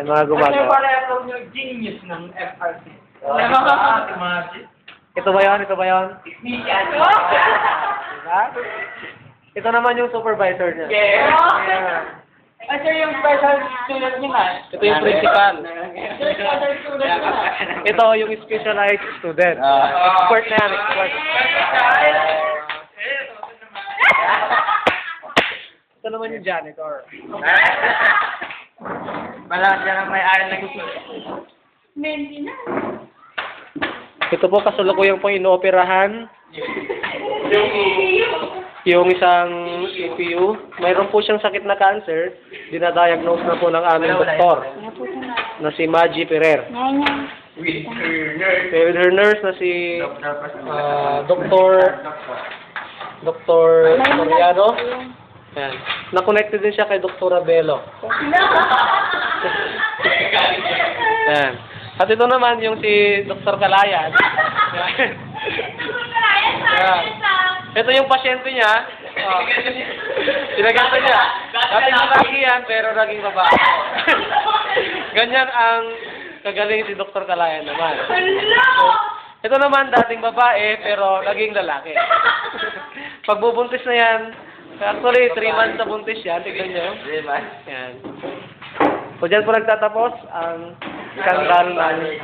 May mga gumagawa. Pala yung genius ng FRC. Ito ba yun? Ito ba yun? Technician. Diba? Ito naman yung supervisor niya. Yeah. Ay, sir, yung special student niya nga. Ito yung principal. Sir, special student niya nga. Ito yung specialized student. Expert na yan, expert. Ito naman yung janitor. Malakas siya ng may-ari ng Ito po kasalukuyang pong inooperahan. Yung isang CPU. Mayroon po siyang sakit na cancer. Dinadiagnose na po ng aming doktor na si Maggie Ferrer. With her nurse na si Dr. Soriano. Yan. Na-connected din siya kay Dr. Abelo. Yan. At ito naman yung si Dr. Kalayan. Yan. Ito yung pasyente niya. Sinaganto niya. Dating lalaki yan, pero naging babae. Ganyan ang kagaling si Dr. Kalayan naman. Ito naman dating babae, pero naging lalaki. Pagbubuntis na yan, actually 3 months na buntis yan, tignan nyo. 3 months? Yan. So dyan po nagtatapos ang skandal namin.